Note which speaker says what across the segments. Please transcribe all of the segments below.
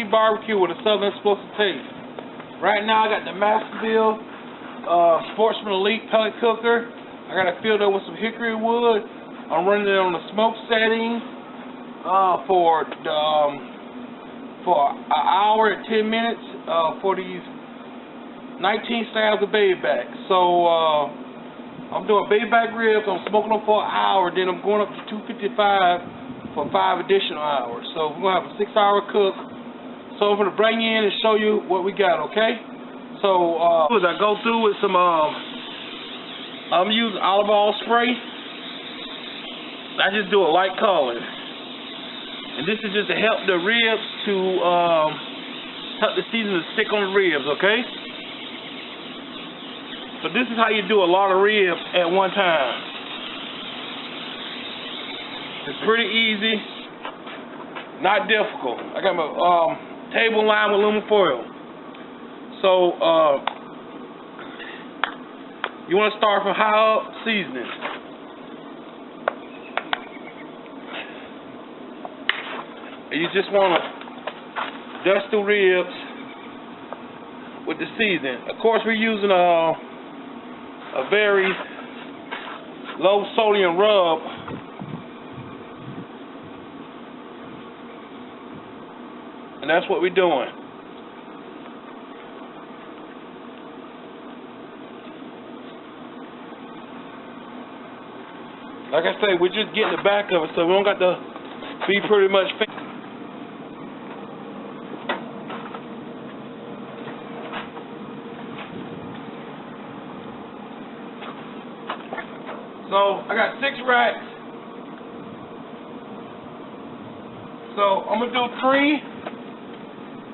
Speaker 1: barbecue with a southern explosive taste. Right now I got the Masterbuilt Sportsman Elite pellet cooker. I got it filled up with some hickory wood. I'm running it on the smoke setting for an hour and 10 minutes for these 19 slabs of baby back. So I'm doing baby back ribs. I'm smoking them for an hour. Then I'm going up to 255 for 5 additional hours. So we're gonna have a 6-hour cook. So I'm gonna bring you in and show you what we got. Okay. So as I go through with some, I'm using olive oil spray. I just do a light coloring, and this is just to help the ribs to help the seasoning to stick on the ribs. Okay. So this is how you do a lot of ribs at one time. It's pretty easy, not difficult. I got my table lined with aluminum foil. So you want to start from high up seasoning. And you just want to dust the ribs with the seasoning. Of course, we're using a very low sodium rub. And that's what we're doing. Like I say, we're just getting the back of it, so we don't got to be pretty much finished. So I got 6 racks. So I'm gonna do 3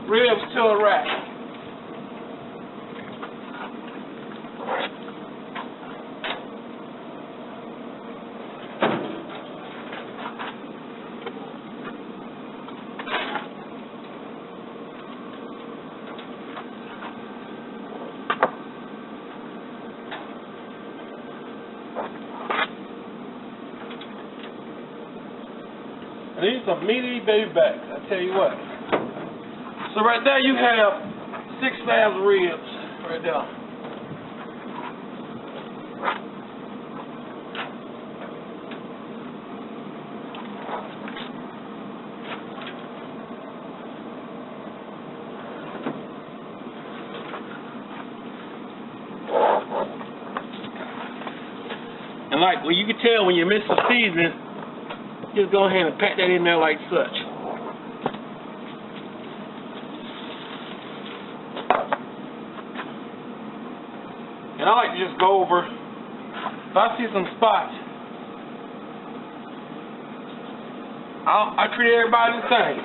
Speaker 1: ribs to a rack. And these are some meaty baby backs, I tell you what. So right there you have 6 slabs of ribs, right there. And like, well, you can tell when you miss the seasoning, just go ahead and pack that in there like such. And I like to just go over, if I see some spots, I treat everybody the same.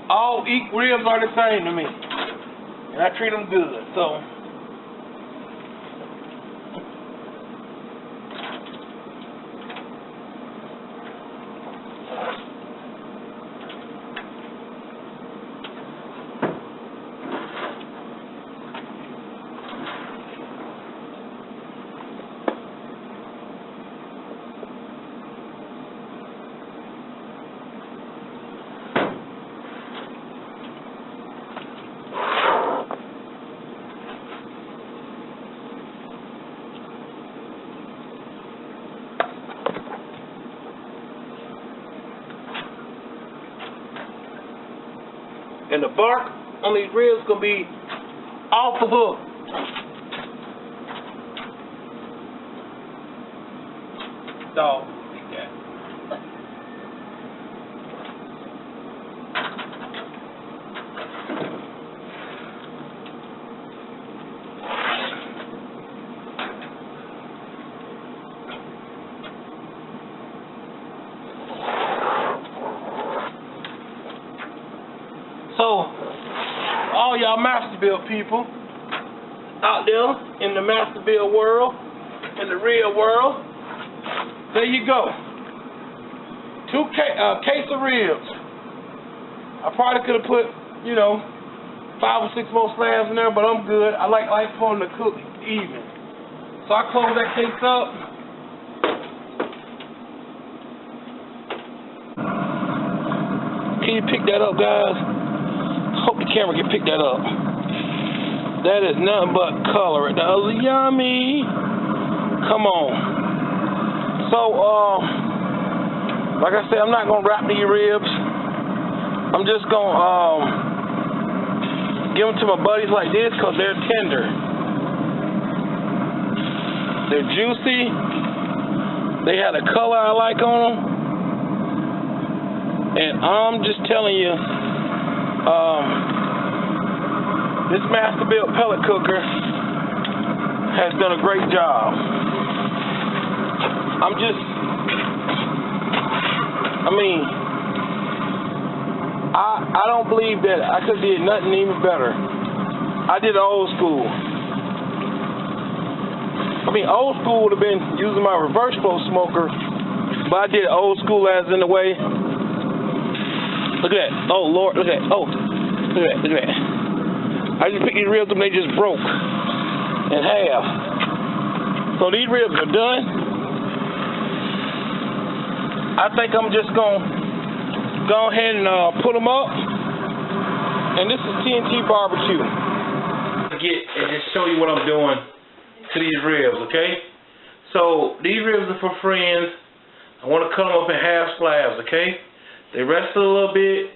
Speaker 1: All ribs are the same to me. And I treat them good, so. And the bark on these ribs gonna be off the hook. Dog, like that. So, all y'all Masterbuilt people out there in the Masterbuilt world, in the real world, there you go. 2 case of ribs. I probably could have put, you know, 5 or 6 more slabs in there, but I'm good. I like for them to cook even. So I close that case up. Can you pick that up, guys? camera can pick that up. That is nothing but color. That was yummy. Come on. So, like I said, I'm not gonna wrap these ribs. I'm just gonna give them to my buddies like this because they're tender. They're juicy. They had a color I like on them. And I'm just telling you, this Masterbuilt pellet cooker has done a great job. I don't believe that I could have did nothing even better. I did old school. Old school would have been using my reverse flow smoker, but I did old school as in the way. Look at that. Oh, Lord, look at that. Oh, look at that, look at that. I just picked these ribs up and they just broke in half. So these ribs are done. I think I'm just going to go ahead and put them up. And this is TNT barbecue. And just show you what I'm doing to these ribs, okay? So these ribs are for friends. I want to cut them up in half slabs, okay? They rest a little bit.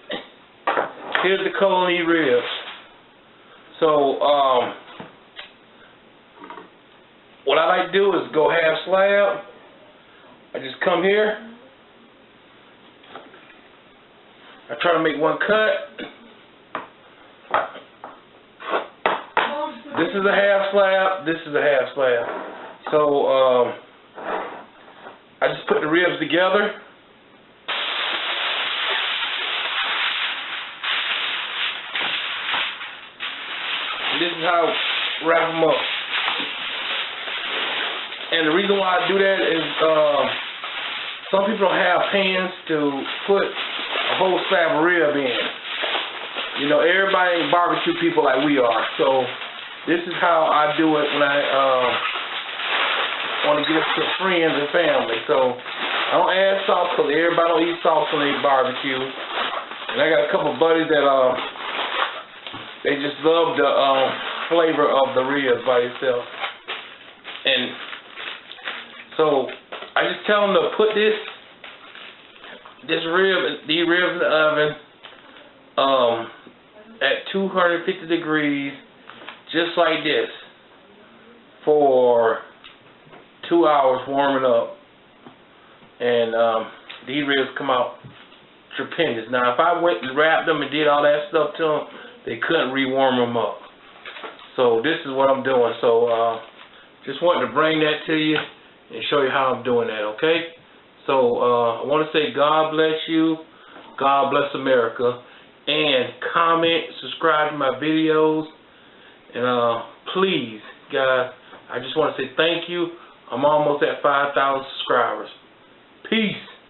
Speaker 1: Here's the color of these ribs. So, what I like to do is go half slab. I just come here. I try to make one cut. This is a half slab. This is a half slab. So, I just put the ribs together. This is how I wrap them up. And the reason why I do that is some people don't have pans to put a whole slab of rib in. You know, everybody ain't barbecue people like we are. So this is how I do it when I want to give it to friends and family. So I don't add salt because everybody don't eat salt when they barbecue. And I got a couple buddies that they just love the flavor of the ribs by itself. And so I just tell them to put these ribs in the oven at 250 degrees, just like this, for 2 hours warming up. And these ribs come out tremendous. Now, if I went and wrapped them and did all that stuff to them, they couldn't rewarm them up. So this is what I'm doing. So just wanted to bring that to you and show you how I'm doing that, okay? So I want to say God bless you, God bless America, and comment, subscribe to my videos, and please, guys, I just want to say thank you. I'm almost at 5,000 subscribers. Peace.